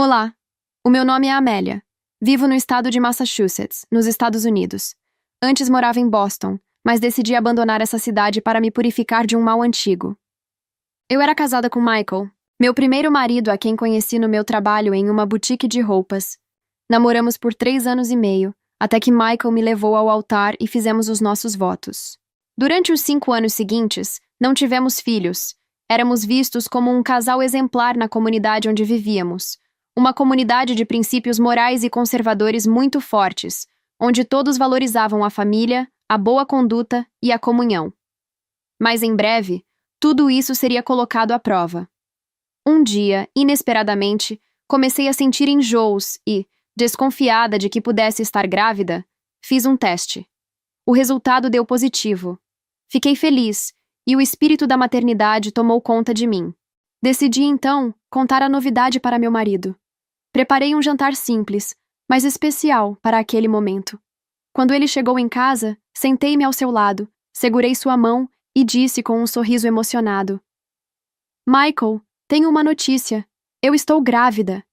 Olá, o meu nome é Amélia. Vivo no estado de Massachusetts, nos Estados Unidos. Antes morava em Boston, mas decidi abandonar essa cidade para me purificar de um mal antigo. Eu era casada com Michael, meu primeiro marido a quem conheci no meu trabalho em uma boutique de roupas. Namoramos por 3 anos e meio, até que Michael me levou ao altar e fizemos os nossos votos. Durante os 5 anos seguintes, não tivemos filhos. Éramos vistos como um casal exemplar na comunidade onde vivíamos. Uma comunidade de princípios morais e conservadores muito fortes, onde todos valorizavam a família, a boa conduta e a comunhão. Mas em breve, tudo isso seria colocado à prova. Um dia, inesperadamente, comecei a sentir enjoos e, desconfiada de que pudesse estar grávida, fiz um teste. O resultado deu positivo. Fiquei feliz e o espírito da maternidade tomou conta de mim. Decidi, então, contar a novidade para meu marido. Preparei um jantar simples, mas especial para aquele momento. Quando ele chegou em casa, sentei-me ao seu lado, segurei sua mão e disse com um sorriso emocionado: Michael, tenho uma notícia. Eu estou grávida.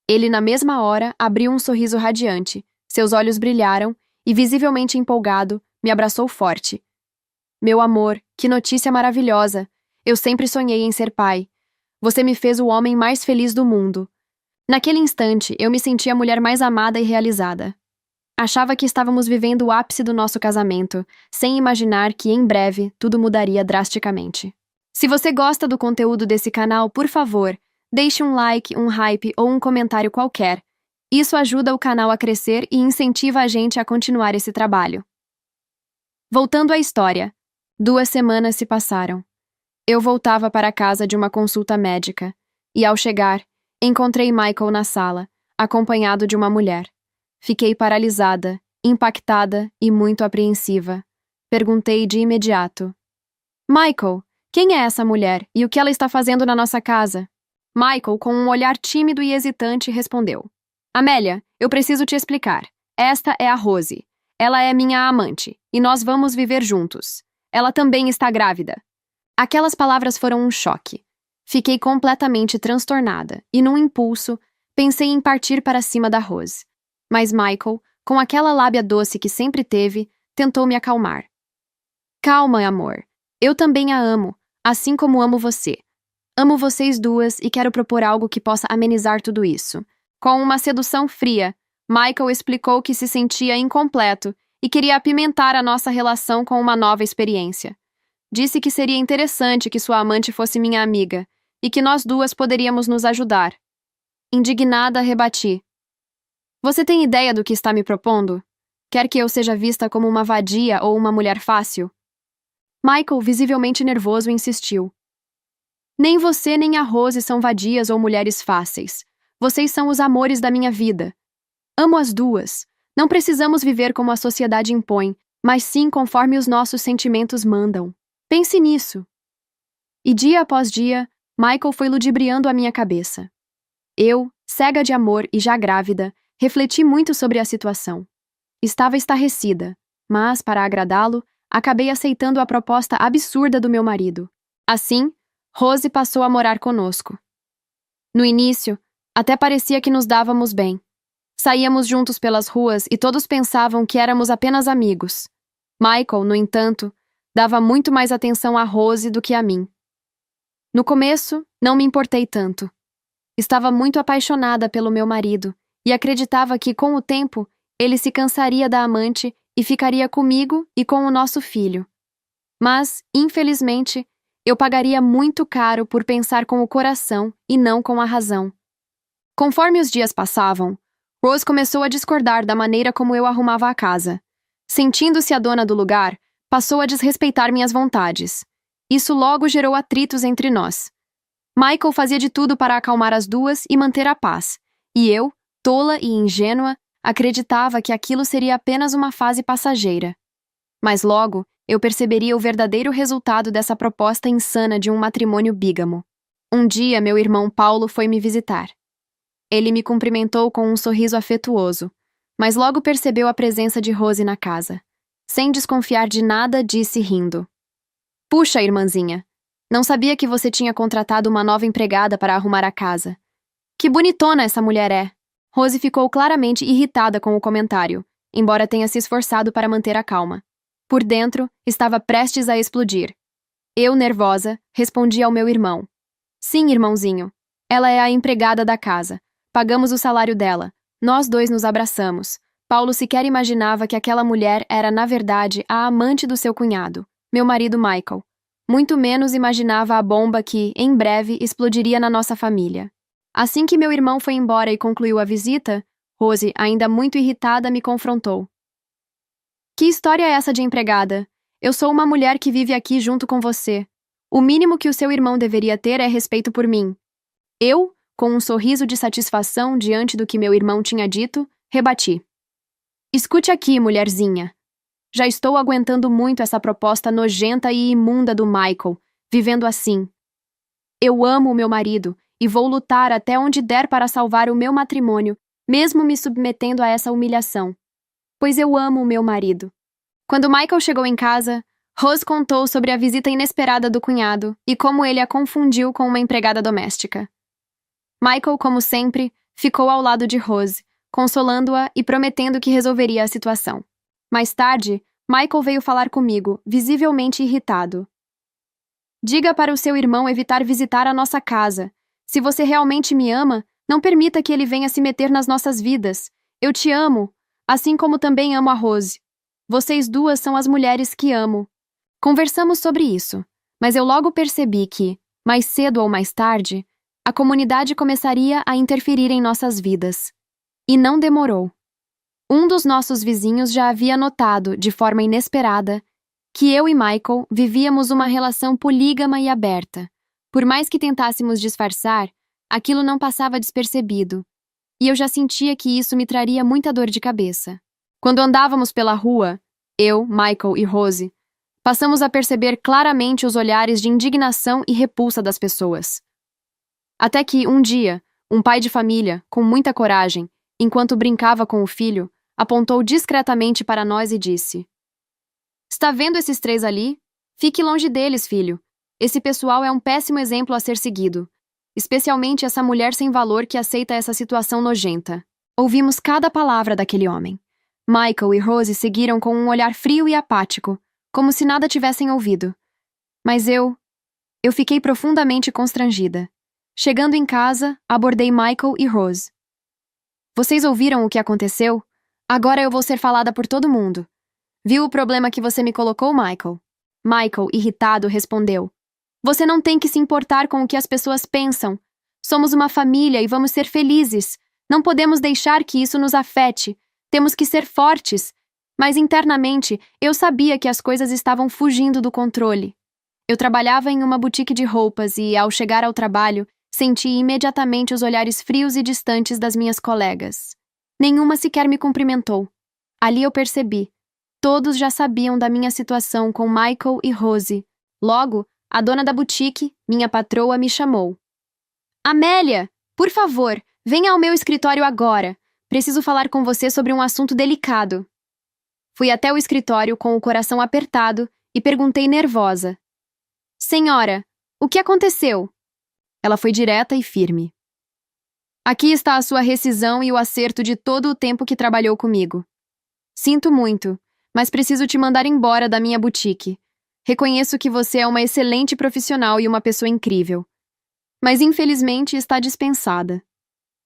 Ele, na mesma hora, abriu um sorriso radiante. Seus olhos brilharam e, visivelmente empolgado, me abraçou forte. Meu amor, que notícia maravilhosa! Eu sempre sonhei em ser pai. Você me fez o homem mais feliz do mundo. Naquele instante, eu me senti a mulher mais amada e realizada. Achava que estávamos vivendo o ápice do nosso casamento, sem imaginar que, em breve, tudo mudaria drasticamente. Se você gosta do conteúdo desse canal, por favor, deixe um like, um hype ou um comentário qualquer. Isso ajuda o canal a crescer e incentiva a gente a continuar esse trabalho. Voltando à história. 2 semanas se passaram. Eu voltava para casa de uma consulta médica, e ao chegar, encontrei Michael na sala, acompanhado de uma mulher. Fiquei paralisada, impactada e muito apreensiva. Perguntei de imediato: Michael, quem é essa mulher e o que ela está fazendo na nossa casa? Michael, com um olhar tímido e hesitante, respondeu: Amélia, eu preciso te explicar. Esta é a Rose. Ela é minha amante, e nós vamos viver juntos. Ela também está grávida. Aquelas palavras foram um choque. Fiquei completamente transtornada e, num impulso, pensei em partir para cima da Rose. Mas Michael, com aquela lábia doce que sempre teve, tentou me acalmar. Calma, amor. Eu também a amo, assim como amo você. Amo vocês duas e quero propor algo que possa amenizar tudo isso. Com uma sedução fria, Michael explicou que se sentia incompleto e queria apimentar a nossa relação com uma nova experiência. Disse que seria interessante que sua amante fosse minha amiga e que nós duas poderíamos nos ajudar. Indignada, rebati: Você tem ideia do que está me propondo? Quer que eu seja vista como uma vadia ou uma mulher fácil? Michael, visivelmente nervoso, insistiu: Nem você nem a Rose são vadias ou mulheres fáceis. Vocês são os amores da minha vida. Amo as duas. Não precisamos viver como a sociedade impõe, mas sim conforme os nossos sentimentos mandam. Pense nisso. E dia após dia, Michael foi ludibriando a minha cabeça. Eu, cega de amor e já grávida, refleti muito sobre a situação. Estava estarrecida, mas, para agradá-lo, acabei aceitando a proposta absurda do meu marido. Assim, Rose passou a morar conosco. No início, até parecia que nos dávamos bem. Saíamos juntos pelas ruas e todos pensavam que éramos apenas amigos. Michael, no entanto, dava muito mais atenção a Rose do que a mim. No começo, não me importei tanto. Estava muito apaixonada pelo meu marido e acreditava que, com o tempo, ele se cansaria da amante e ficaria comigo e com o nosso filho. Mas, infelizmente, eu pagaria muito caro por pensar com o coração e não com a razão. Conforme os dias passavam, Rose começou a discordar da maneira como eu arrumava a casa. Sentindo-se a dona do lugar, passou a desrespeitar minhas vontades. Isso logo gerou atritos entre nós. Michael fazia de tudo para acalmar as duas e manter a paz, e eu, tola e ingênua, acreditava que aquilo seria apenas uma fase passageira. Mas logo, eu perceberia o verdadeiro resultado dessa proposta insana de um matrimônio bígamo. Um dia, meu irmão Paulo foi me visitar. Ele me cumprimentou com um sorriso afetuoso, mas logo percebeu a presença de Rose na casa. Sem desconfiar de nada, disse rindo: Puxa, irmãzinha, não sabia que você tinha contratado uma nova empregada para arrumar a casa. Que bonitona essa mulher é! Rose ficou claramente irritada com o comentário, embora tenha se esforçado para manter a calma. Por dentro, estava prestes a explodir. Eu, nervosa, respondi ao meu irmão. Sim, irmãozinho. Ela é a empregada da casa. Pagamos o salário dela. Nós dois nos abraçamos. Paulo sequer imaginava que aquela mulher era, na verdade, a amante do seu cunhado, meu marido Michael. Muito menos imaginava a bomba que, em breve, explodiria na nossa família. Assim que meu irmão foi embora e concluiu a visita, Rose, ainda muito irritada, me confrontou. Que história é essa de empregada? Eu sou uma mulher que vive aqui junto com você. O mínimo que o seu irmão deveria ter é respeito por mim. Eu, com um sorriso de satisfação diante do que meu irmão tinha dito, rebati. Escute aqui, mulherzinha. Já estou aguentando muito essa proposta nojenta e imunda do Michael, vivendo assim. Eu amo o meu marido e vou lutar até onde der para salvar o meu matrimônio, mesmo me submetendo a essa humilhação. Pois eu amo o meu marido. Quando Michael chegou em casa, Rose contou sobre a visita inesperada do cunhado e como ele a confundiu com uma empregada doméstica. Michael, como sempre, ficou ao lado de Rose, consolando-a e prometendo que resolveria a situação. Mais tarde, Michael veio falar comigo, visivelmente irritado. Diga para o seu irmão evitar visitar a nossa casa. Se você realmente me ama, não permita que ele venha se meter nas nossas vidas. Eu te amo, assim como também amo a Rose. Vocês duas são as mulheres que amo. Conversamos sobre isso, mas eu logo percebi que, mais cedo ou mais tarde, a comunidade começaria a interferir em nossas vidas. E não demorou. Um dos nossos vizinhos já havia notado, de forma inesperada, que eu e Michael vivíamos uma relação polígama e aberta. Por mais que tentássemos disfarçar, aquilo não passava despercebido, e eu já sentia que isso me traria muita dor de cabeça. Quando andávamos pela rua, eu, Michael e Rose, passamos a perceber claramente os olhares de indignação e repulsa das pessoas. Até que, um dia, um pai de família, com muita coragem, enquanto brincava com o filho, apontou discretamente para nós e disse: Está vendo esses três ali? Fique longe deles, filho. Esse pessoal é um péssimo exemplo a ser seguido. Especialmente essa mulher sem valor que aceita essa situação nojenta. Ouvimos cada palavra daquele homem. Michael e Rose seguiram com um olhar frio e apático, como se nada tivessem ouvido. Mas eu fiquei profundamente constrangida. Chegando em casa, abordei Michael e Rose. Vocês ouviram o que aconteceu? Agora eu vou ser falada por todo mundo. Viu o problema que você me colocou, Michael? Michael, irritado, respondeu: Você não tem que se importar com o que as pessoas pensam. Somos uma família e vamos ser felizes. Não podemos deixar que isso nos afete. Temos que ser fortes. Mas internamente, eu sabia que as coisas estavam fugindo do controle. Eu trabalhava em uma boutique de roupas e, ao chegar ao trabalho, senti imediatamente os olhares frios e distantes das minhas colegas. Nenhuma sequer me cumprimentou. Ali eu percebi. Todos já sabiam da minha situação com Michael e Rose. Logo, a dona da boutique, minha patroa, me chamou. Amélia, por favor, venha ao meu escritório agora. Preciso falar com você sobre um assunto delicado. Fui até o escritório com o coração apertado e perguntei nervosa. Senhora, o que aconteceu? Ela foi direta e firme. Aqui está a sua rescisão e o acerto de todo o tempo que trabalhou comigo. Sinto muito, mas preciso te mandar embora da minha boutique. Reconheço que você é uma excelente profissional e uma pessoa incrível. Mas infelizmente está dispensada.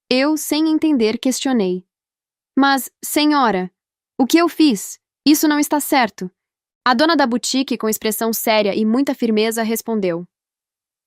Eu, sem entender, questionei. Mas, senhora, o que eu fiz? Isso não está certo. A dona da boutique, com expressão séria e muita firmeza, respondeu.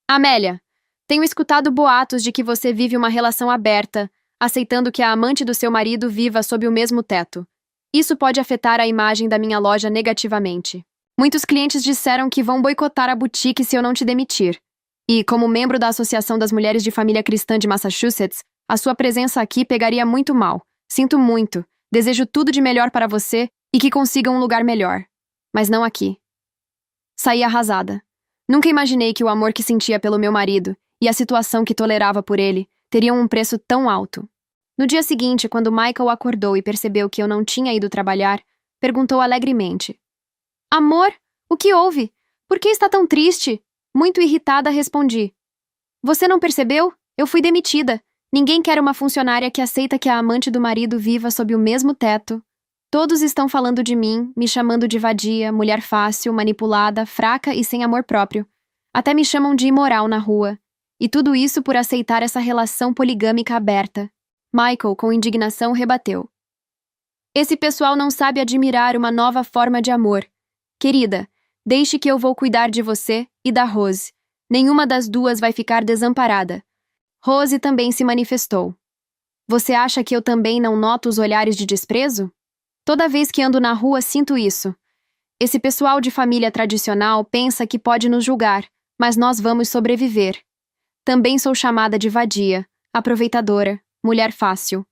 Amélia, tenho escutado boatos de que você vive uma relação aberta, aceitando que a amante do seu marido viva sob o mesmo teto. Isso pode afetar a imagem da minha loja negativamente. Muitos clientes disseram que vão boicotar a boutique se eu não te demitir. E, como membro da Associação das Mulheres de Família Cristã de Massachusetts, a sua presença aqui pegaria muito mal. Sinto muito. Desejo tudo de melhor para você e que consiga um lugar melhor. Mas não aqui. Saí arrasada. Nunca imaginei que o amor que sentia pelo meu marido e a situação que tolerava por ele teriam um preço tão alto. No dia seguinte, quando Michael acordou e percebeu que eu não tinha ido trabalhar, perguntou alegremente. Amor, o que houve? Por que está tão triste? Muito irritada, respondi. Você não percebeu? Eu fui demitida. Ninguém quer uma funcionária que aceita que a amante do marido viva sob o mesmo teto. Todos estão falando de mim, me chamando de vadia, mulher fácil, manipulada, fraca e sem amor próprio. Até me chamam de imoral na rua. E tudo isso por aceitar essa relação poligâmica aberta. Michael, com indignação, rebateu. Esse pessoal não sabe admirar uma nova forma de amor. Querida, deixe que eu vou cuidar de você e da Rose. Nenhuma das duas vai ficar desamparada. Rose também se manifestou. Você acha que eu também não noto os olhares de desprezo? Toda vez que ando na rua sinto isso. Esse pessoal de família tradicional pensa que pode nos julgar, mas nós vamos sobreviver. Também sou chamada de vadia, aproveitadora, mulher fácil.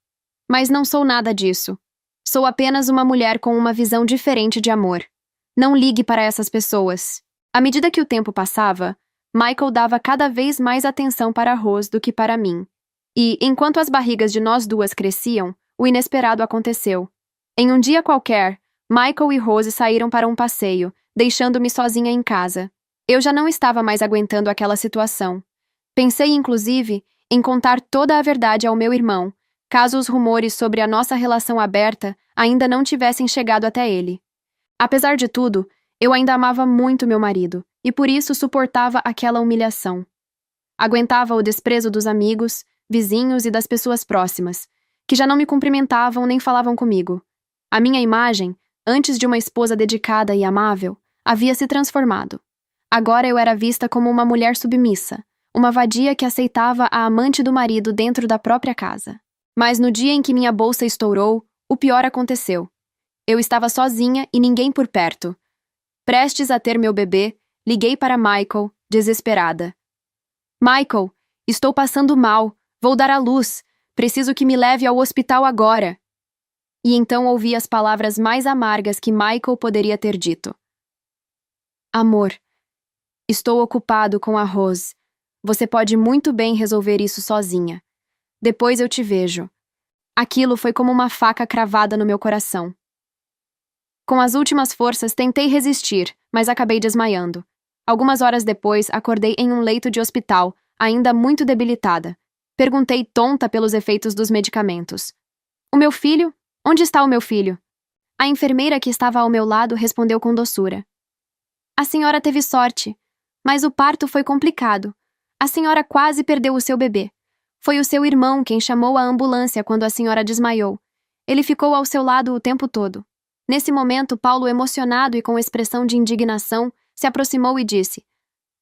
Mas não sou nada disso. Sou apenas uma mulher com uma visão diferente de amor. Não ligue para essas pessoas. À medida que o tempo passava, Michael dava cada vez mais atenção para Rose do que para mim. E, enquanto as barrigas de nós duas cresciam, o inesperado aconteceu. Em um dia qualquer, Michael e Rose saíram para um passeio, deixando-me sozinha em casa. Eu já não estava mais aguentando aquela situação. Pensei, inclusive, em contar toda a verdade ao meu irmão, caso os rumores sobre a nossa relação aberta ainda não tivessem chegado até ele. Apesar de tudo, eu ainda amava muito meu marido, e por isso suportava aquela humilhação. Aguentava o desprezo dos amigos, vizinhos e das pessoas próximas, que já não me cumprimentavam nem falavam comigo. A minha imagem, antes de uma esposa dedicada e amável, havia se transformado. Agora eu era vista como uma mulher submissa, uma vadia que aceitava a amante do marido dentro da própria casa. Mas no dia em que minha bolsa estourou, o pior aconteceu. Eu estava sozinha e ninguém por perto. Prestes a ter meu bebê, liguei para Michael, desesperada. Michael, estou passando mal, vou dar à luz, preciso que me leve ao hospital agora. E então ouvi as palavras mais amargas que Michael poderia ter dito. Amor, estou ocupado com a Rose. Você pode muito bem resolver isso sozinha. Depois eu te vejo. Aquilo foi como uma faca cravada no meu coração. Com as últimas forças tentei resistir, mas acabei desmaiando. Algumas horas depois, acordei em um leito de hospital, ainda muito debilitada. Perguntei tonta pelos efeitos dos medicamentos. O meu filho? Onde está o meu filho? A enfermeira que estava ao meu lado respondeu com doçura. A senhora teve sorte, mas o parto foi complicado. A senhora quase perdeu o seu bebê. Foi o seu irmão quem chamou a ambulância quando a senhora desmaiou. Ele ficou ao seu lado o tempo todo. Nesse momento, Paulo, emocionado e com expressão de indignação, se aproximou e disse: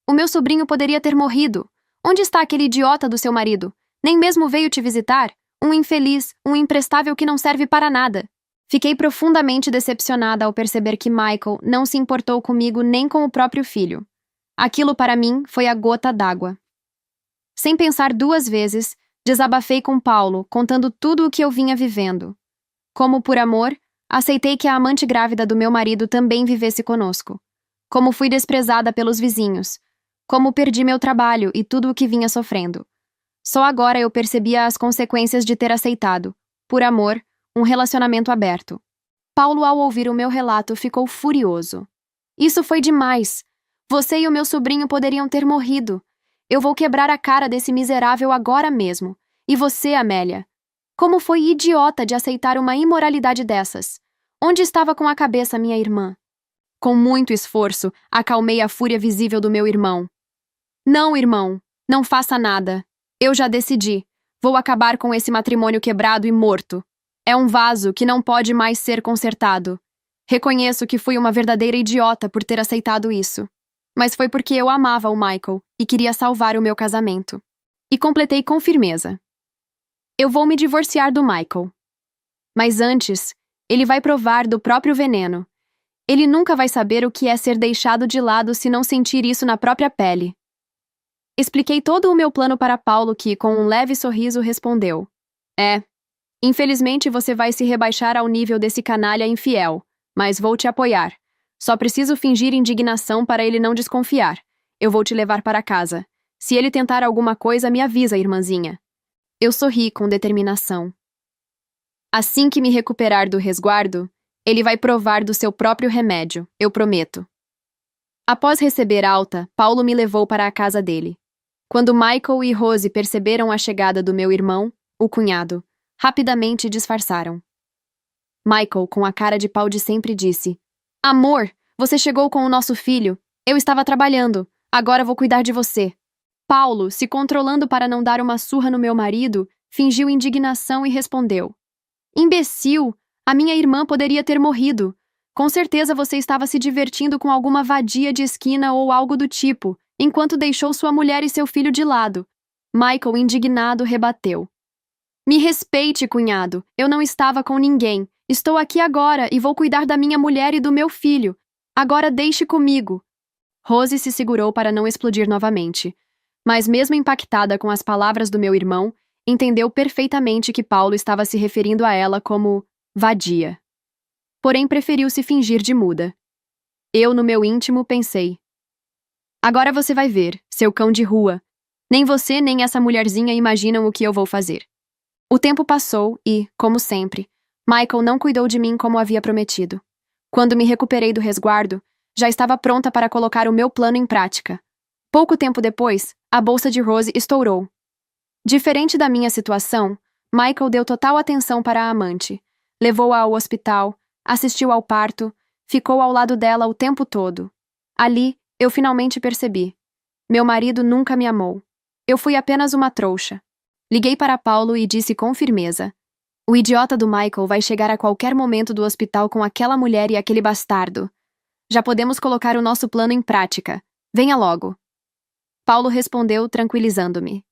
O meu sobrinho poderia ter morrido. Onde está aquele idiota do seu marido? Nem mesmo veio te visitar? Um infeliz, um imprestável que não serve para nada. Fiquei profundamente decepcionada ao perceber que Michael não se importou comigo nem com o próprio filho. Aquilo para mim foi a gota d'água. Sem pensar duas vezes, desabafei com Paulo, contando tudo o que eu vinha vivendo. Como por amor, aceitei que a amante grávida do meu marido também vivesse conosco. Como fui desprezada pelos vizinhos. Como perdi meu trabalho e tudo o que vinha sofrendo. Só agora eu percebia as consequências de ter aceitado, por amor, um relacionamento aberto. Paulo, ao ouvir o meu relato, ficou furioso. Isso foi demais. Você e o meu sobrinho poderiam ter morrido. Eu vou quebrar a cara desse miserável agora mesmo. E você, Amélia? Como foi idiota de aceitar uma imoralidade dessas? Onde estava com a cabeça minha irmã? Com muito esforço, acalmei a fúria visível do meu irmão. Não, irmão, não faça nada. Eu já decidi. Vou acabar com esse matrimônio quebrado e morto. É um vaso que não pode mais ser consertado. Reconheço que fui uma verdadeira idiota por ter aceitado isso. Mas foi porque eu amava o Michael e queria salvar o meu casamento. E completei com firmeza. Eu vou me divorciar do Michael. Mas antes, ele vai provar do próprio veneno. Ele nunca vai saber o que é ser deixado de lado se não sentir isso na própria pele. Expliquei todo o meu plano para Paulo que, com um leve sorriso, respondeu. Infelizmente você vai se rebaixar ao nível desse canalha infiel, mas vou te apoiar. Só preciso fingir indignação para ele não desconfiar. Eu vou te levar para casa. Se ele tentar alguma coisa, me avisa, irmãzinha. Eu sorri com determinação. Assim que me recuperar do resguardo, ele vai provar do seu próprio remédio, eu prometo. Após receber alta, Paulo me levou para a casa dele. Quando Michael e Rose perceberam a chegada do meu irmão, o cunhado, rapidamente disfarçaram. Michael, com a cara de pau de sempre, disse: Amor, você chegou com o nosso filho. Eu estava trabalhando. Agora vou cuidar de você. Paulo, se controlando para não dar uma surra no meu marido, fingiu indignação e respondeu: Imbecil! A minha irmã poderia ter morrido. Com certeza você estava se divertindo com alguma vadia de esquina ou algo do tipo, enquanto deixou sua mulher e seu filho de lado. Michael, indignado, rebateu: Me respeite, cunhado. Eu não estava com ninguém. Estou aqui agora e vou cuidar da minha mulher e do meu filho. Agora deixe comigo. Rose se segurou para não explodir novamente. Mas mesmo impactada com as palavras do meu irmão, entendeu perfeitamente que Paulo estava se referindo a ela como vadia. Porém, preferiu se fingir de muda. Eu, no meu íntimo, pensei: Agora você vai ver, seu cão de rua. Nem você nem essa mulherzinha imaginam o que eu vou fazer. O tempo passou e, como sempre, Michael não cuidou de mim como havia prometido. Quando me recuperei do resguardo, já estava pronta para colocar o meu plano em prática. Pouco tempo depois, a bolsa de Rose estourou. Diferente da minha situação, Michael deu total atenção para a amante. Levou-a ao hospital, assistiu ao parto, ficou ao lado dela o tempo todo. Ali, eu finalmente percebi: meu marido nunca me amou. Eu fui apenas uma trouxa. Liguei para Paulo e disse com firmeza: O idiota do Michael vai chegar a qualquer momento do hospital com aquela mulher e aquele bastardo. Já podemos colocar o nosso plano em prática. Venha logo. Paulo respondeu, tranquilizando-me: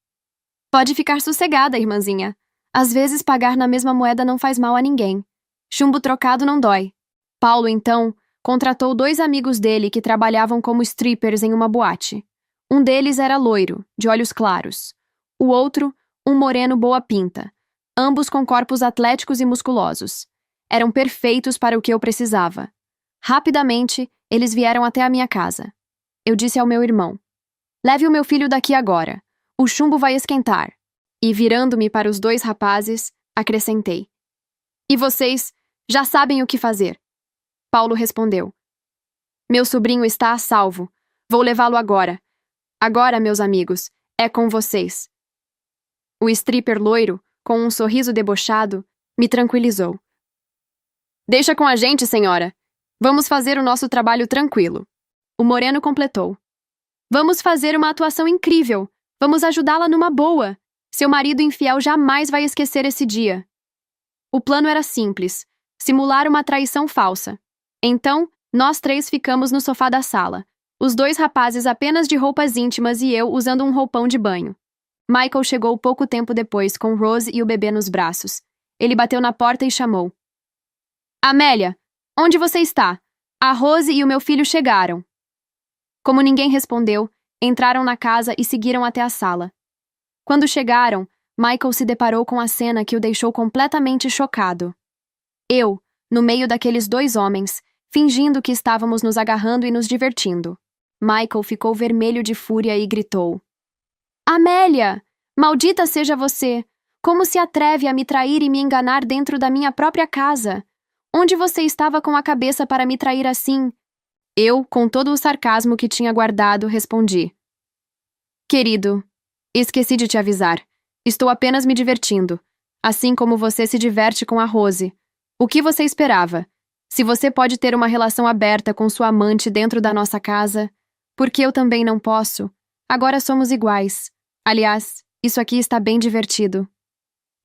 Pode ficar sossegada, irmãzinha. Às vezes pagar na mesma moeda não faz mal a ninguém. Chumbo trocado não dói. Paulo, então, contratou 2 amigos dele que trabalhavam como strippers em uma boate. Um deles era loiro, de olhos claros. O outro, um moreno boa pinta. Ambos com corpos atléticos e musculosos. Eram perfeitos para o que eu precisava. Rapidamente, eles vieram até a minha casa. Eu disse ao meu irmão: Leve o meu filho daqui agora. O chumbo vai esquentar. E, virando-me para os 2 rapazes, acrescentei: E vocês já sabem o que fazer. Paulo respondeu: Meu sobrinho está a salvo. Vou levá-lo agora. Agora, meus amigos, é com vocês. O stripper loiro, com um sorriso debochado, me tranquilizou. Deixa com a gente, senhora. Vamos fazer o nosso trabalho tranquilo. O moreno completou: Vamos fazer uma atuação incrível. Vamos ajudá-la numa boa. Seu marido infiel jamais vai esquecer esse dia. O plano era simples: simular uma traição falsa. Então, nós 3 ficamos no sofá da sala. Os 2 rapazes apenas de roupas íntimas e eu usando um roupão de banho. Michael chegou pouco tempo depois com Rose e o bebê nos braços. Ele bateu na porta e chamou: Amélia, onde você está? A Rose e o meu filho chegaram. Como ninguém respondeu, entraram na casa e seguiram até a sala. Quando chegaram, Michael se deparou com a cena que o deixou completamente chocado. Eu, no meio daqueles 2 homens, fingindo que estávamos nos agarrando e nos divertindo. Michael ficou vermelho de fúria e gritou: Amélia! Maldita seja você! Como se atreve a me trair e me enganar dentro da minha própria casa? Onde você estava com a cabeça para me trair assim? Eu, com todo o sarcasmo que tinha guardado, respondi: Querido, esqueci de te avisar. Estou apenas me divertindo, assim como você se diverte com a Rose. O que você esperava? Se você pode ter uma relação aberta com sua amante dentro da nossa casa, por que eu também não posso? Agora somos iguais. Aliás, isso aqui está bem divertido.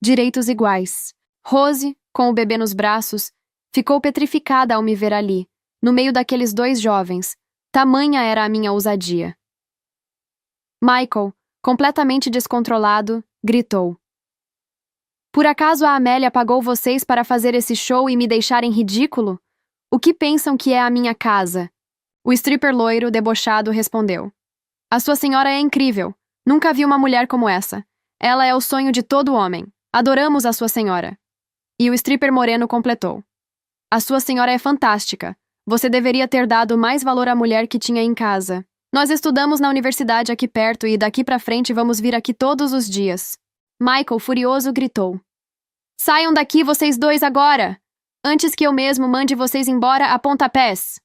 Direitos iguais. Rose, com o bebê nos braços, ficou petrificada ao me ver ali, no meio daqueles 2 jovens. Tamanha era a minha ousadia. Michael, completamente descontrolado, gritou: Por acaso a Amélia pagou vocês para fazer esse show e me deixarem ridículo? O que pensam que é a minha casa? O stripper loiro, debochado, respondeu: A sua senhora é incrível. Nunca vi uma mulher como essa. Ela é o sonho de todo homem. Adoramos a sua senhora. E o stripper moreno completou: A sua senhora é fantástica. Você deveria ter dado mais valor à mulher que tinha em casa. Nós estudamos na universidade aqui perto e daqui pra frente vamos vir aqui todos os dias. Michael, furioso, gritou: Saiam daqui vocês 2 agora! Antes que eu mesmo mande vocês embora a pontapés!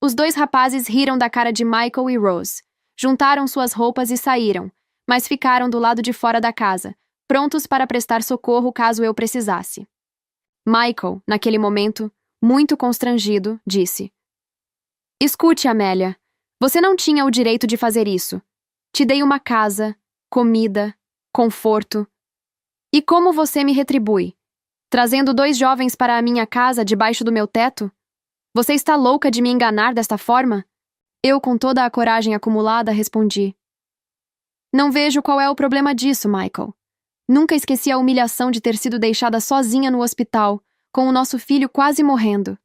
Os 2 rapazes riram da cara de Michael e Rose. juntaram suas roupas e saíram, mas ficaram do lado de fora da casa, prontos para prestar socorro caso eu precisasse. Michael, naquele momento, muito constrangido, disse: Escute, Amélia, você não tinha o direito de fazer isso. Te dei uma casa, comida, conforto. E como você me retribui? Trazendo 2 jovens para a minha casa debaixo do meu teto? Você está louca de me enganar desta forma? Eu, com toda a coragem acumulada, respondi: Não vejo qual é o problema disso, Michael. Nunca esqueci a humilhação de ter sido deixada sozinha no hospital, com o nosso filho quase morrendo.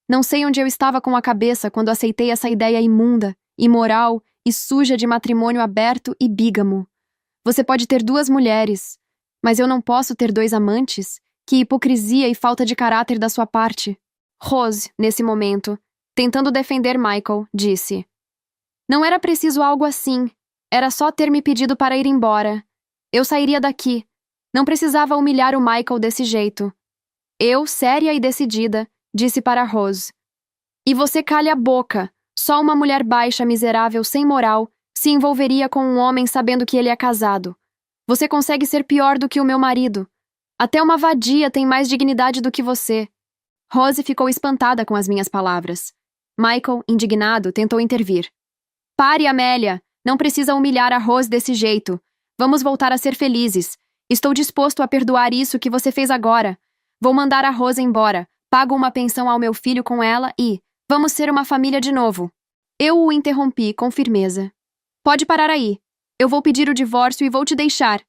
Não sei onde eu estava com a cabeça quando aceitei essa ideia imunda, imoral e suja de matrimônio aberto e bígamo. Você pode ter 2 mulheres, mas eu não posso ter 2 amantes? Que hipocrisia e falta de caráter da sua parte. Rose, nesse momento, tentando defender Michael, disse: Não era preciso algo assim. Era só ter me pedido para ir embora. Eu sairia daqui. Não precisava humilhar o Michael desse jeito. Eu, séria e decidida, disse para Rose: E você calha a boca. Só uma mulher baixa, miserável, sem moral, se envolveria com um homem sabendo que ele é casado. Você consegue ser pior do que o meu marido. Até uma vadia tem mais dignidade do que você. Rose ficou espantada com as minhas palavras. Michael, indignado, tentou intervir. Pare, Amélia. Não precisa humilhar a Rose desse jeito. Vamos voltar a ser felizes. Estou disposto a perdoar isso que você fez agora. Vou mandar a Rose embora. Pago uma pensão ao meu filho com ela e vamos ser uma família de novo. Eu o interrompi com firmeza. Pode parar aí. Eu vou pedir o divórcio e vou te deixar.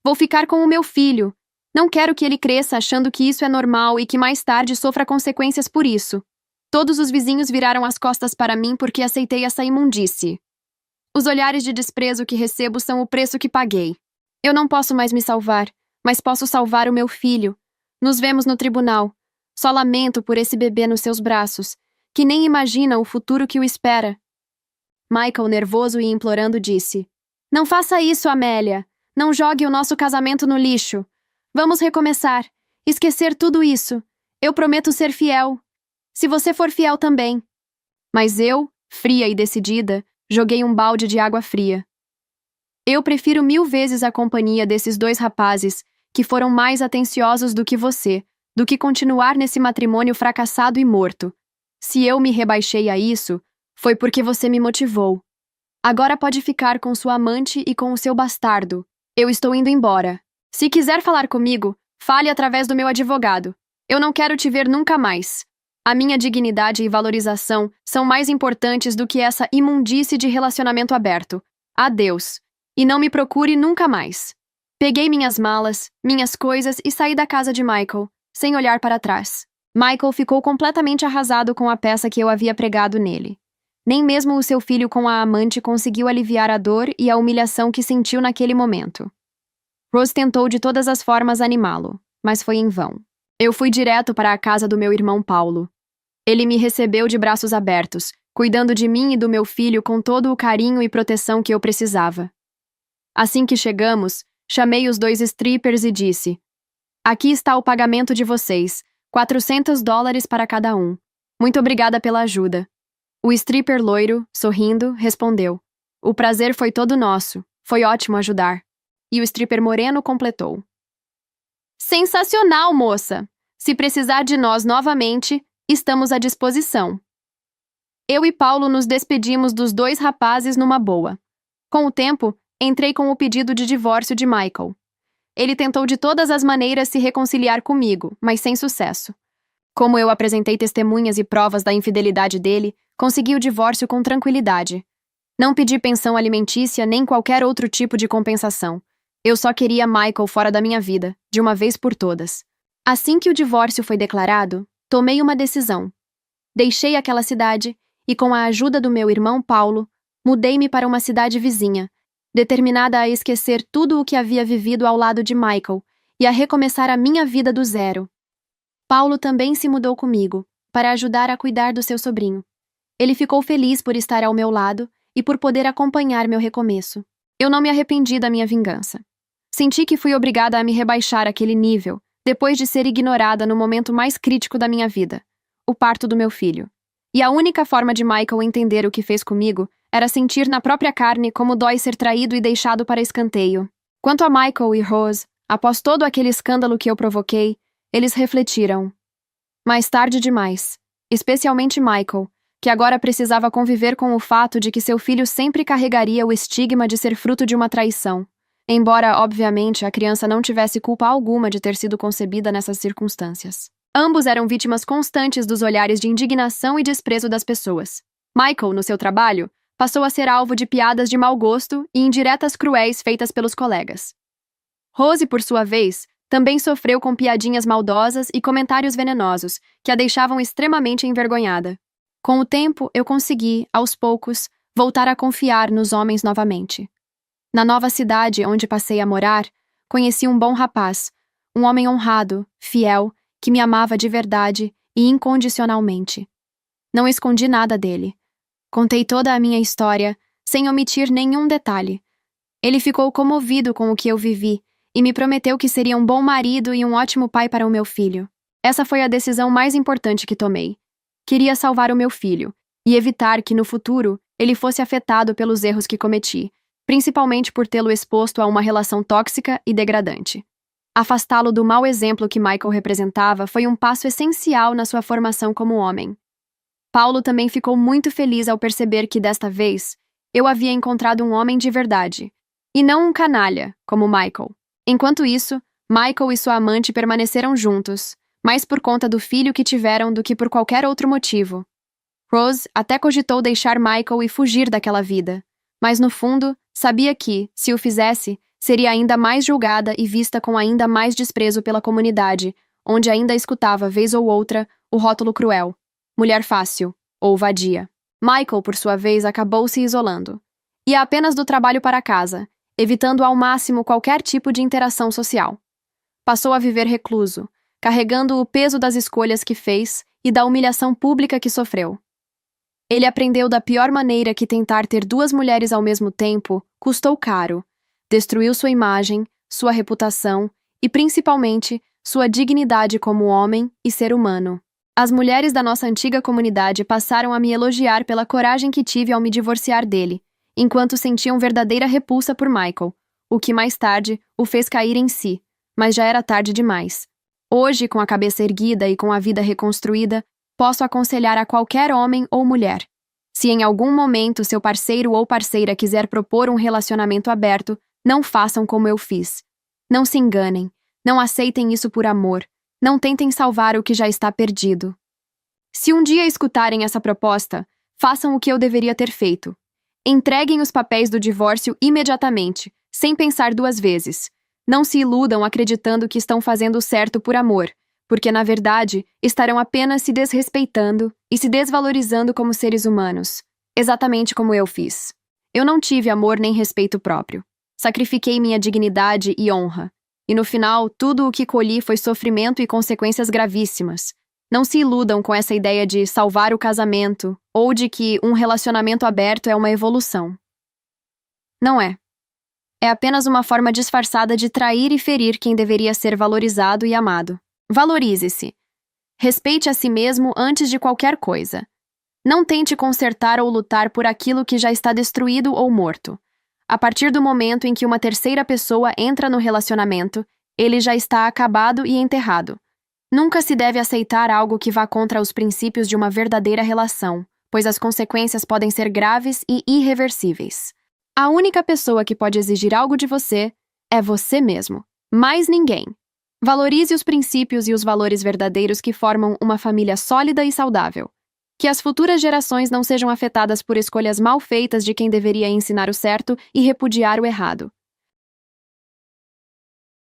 Vou ficar com o meu filho. Não quero que ele cresça achando que isso é normal e que mais tarde sofra consequências por isso. Todos os vizinhos viraram as costas para mim porque aceitei essa imundície. Os olhares de desprezo que recebo são o preço que paguei. Eu não posso mais me salvar, mas posso salvar o meu filho. Nos vemos no tribunal. Só lamento por esse bebê nos seus braços, que nem imagina o futuro que o espera. Michael, nervoso e implorando, disse: Não faça isso, Amélia. Não jogue o nosso casamento no lixo. Vamos recomeçar. Esquecer tudo isso. Eu prometo ser fiel. Se você for fiel também. Mas eu, fria e decidida, joguei um balde de água fria. Eu prefiro 1000 vezes a companhia desses 2 rapazes, que foram mais atenciosos do que você, do que continuar nesse matrimônio fracassado e morto. Se eu me rebaixei a isso, foi porque você me motivou. Agora pode ficar com sua amante e com o seu bastardo. Eu estou indo embora. Se quiser falar comigo, fale através do meu advogado. Eu não quero te ver nunca mais. A minha dignidade e valorização são mais importantes do que essa imundície de relacionamento aberto. Adeus. E não me procure nunca mais. Peguei minhas malas, minhas coisas e saí da casa de Michael, sem olhar para trás. Michael ficou completamente arrasado com a peça que eu havia pregado nele. Nem mesmo o seu filho com a amante conseguiu aliviar a dor e a humilhação que sentiu naquele momento. Rose tentou de todas as formas animá-lo, mas foi em vão. Eu fui direto para a casa do meu irmão Paulo. Ele me recebeu de braços abertos, cuidando de mim e do meu filho com todo o carinho e proteção que eu precisava. Assim que chegamos, chamei os 2 strippers e disse: Aqui está o pagamento de vocês, $400 para cada um. Muito obrigada pela ajuda. O stripper loiro, sorrindo, respondeu: O prazer foi todo nosso. Foi ótimo ajudar. E o stripper moreno completou: Sensacional, moça! Se precisar de nós novamente, estamos à disposição. Eu e Paulo nos despedimos dos 2 rapazes numa boa. Com o tempo, entrei com o pedido de divórcio de Michael. Ele tentou de todas as maneiras se reconciliar comigo, mas sem sucesso. Como eu apresentei testemunhas e provas da infidelidade dele, consegui o divórcio com tranquilidade. Não pedi pensão alimentícia nem qualquer outro tipo de compensação. Eu só queria Michael fora da minha vida, de uma vez por todas. Assim que o divórcio foi declarado, tomei uma decisão. Deixei aquela cidade e, com a ajuda do meu irmão Paulo, mudei-me para uma cidade vizinha, determinada a esquecer tudo o que havia vivido ao lado de Michael e a recomeçar a minha vida do zero. Paulo também se mudou comigo, para ajudar a cuidar do seu sobrinho. Ele ficou feliz por estar ao meu lado e por poder acompanhar meu recomeço. Eu não me arrependi da minha vingança. Senti que fui obrigada a me rebaixar àquele nível, depois de ser ignorada no momento mais crítico da minha vida, o parto do meu filho. E a única forma de Michael entender o que fez comigo Era sentir na própria carne como dói ser traído e deixado para escanteio. Quanto a Michael e Rose, após todo aquele escândalo que eu provoquei, eles refletiram. Mais tarde demais, especialmente Michael, que agora precisava conviver com o fato de que seu filho sempre carregaria o estigma de ser fruto de uma traição, embora, obviamente, a criança não tivesse culpa alguma de ter sido concebida nessas circunstâncias. Ambos eram vítimas constantes dos olhares de indignação e desprezo das pessoas. Michael, no seu trabalho, passou a ser alvo de piadas de mau gosto e indiretas cruéis feitas pelos colegas. Rose, por sua vez, também sofreu com piadinhas maldosas e comentários venenosos, que a deixavam extremamente envergonhada. Com o tempo, eu consegui, aos poucos, voltar a confiar nos homens novamente. Na nova cidade onde passei a morar, conheci um bom rapaz, um homem honrado, fiel, que me amava de verdade e incondicionalmente. Não escondi nada dele. Contei toda a minha história, sem omitir nenhum detalhe. Ele ficou comovido com o que eu vivi e me prometeu que seria um bom marido e um ótimo pai para o meu filho. Essa foi a decisão mais importante que tomei. Queria salvar o meu filho e evitar que, no futuro, ele fosse afetado pelos erros que cometi, principalmente por tê-lo exposto a uma relação tóxica e degradante. Afastá-lo do mau exemplo que Michael representava foi um passo essencial na sua formação como homem. Paulo também ficou muito feliz ao perceber que, desta vez, eu havia encontrado um homem de verdade, e não um canalha, como Michael. Enquanto isso, Michael e sua amante permaneceram juntos, mais por conta do filho que tiveram do que por qualquer outro motivo. Rose até cogitou deixar Michael e fugir daquela vida, mas no fundo, sabia que, se o fizesse, seria ainda mais julgada e vista com ainda mais desprezo pela comunidade, onde ainda escutava, vez ou outra, o rótulo cruel, mulher fácil, ou vadia. Michael, por sua vez, acabou se isolando. Ia apenas do trabalho para casa, evitando ao máximo qualquer tipo de interação social. Passou a viver recluso, carregando o peso das escolhas que fez e da humilhação pública que sofreu. Ele aprendeu da pior maneira que tentar ter duas mulheres ao mesmo tempo custou caro, destruiu sua imagem, sua reputação e, principalmente, sua dignidade como homem e ser humano. As mulheres da nossa antiga comunidade passaram a me elogiar pela coragem que tive ao me divorciar dele, enquanto sentiam verdadeira repulsa por Michael, o que mais tarde o fez cair em si, mas já era tarde demais. Hoje, com a cabeça erguida e com a vida reconstruída, posso aconselhar a qualquer homem ou mulher. Se em algum momento seu parceiro ou parceira quiser propor um relacionamento aberto, não façam como eu fiz. Não se enganem, não aceitem isso por amor, não tentem salvar o que já está perdido. Se um dia escutarem essa proposta, façam o que eu deveria ter feito. Entreguem os papéis do divórcio imediatamente, sem pensar duas vezes. Não se iludam acreditando que estão fazendo o certo por amor, porque, na verdade, estarão apenas se desrespeitando e se desvalorizando como seres humanos, exatamente como eu fiz. Eu não tive amor nem respeito próprio. Sacrifiquei minha dignidade e honra. E no final, tudo o que colhi foi sofrimento e consequências gravíssimas. Não se iludam com essa ideia de salvar o casamento ou de que um relacionamento aberto é uma evolução. Não é. É apenas uma forma disfarçada de trair e ferir quem deveria ser valorizado e amado. Valorize-se. Respeite a si mesmo antes de qualquer coisa. Não tente consertar ou lutar por aquilo que já está destruído ou morto. A partir do momento em que uma terceira pessoa entra no relacionamento, ele já está acabado e enterrado. Nunca se deve aceitar algo que vá contra os princípios de uma verdadeira relação, pois as consequências podem ser graves e irreversíveis. A única pessoa que pode exigir algo de você é você mesmo. Mais ninguém. Valorize os princípios e os valores verdadeiros que formam uma família sólida e saudável. Que as futuras gerações não sejam afetadas por escolhas mal feitas de quem deveria ensinar o certo e repudiar o errado.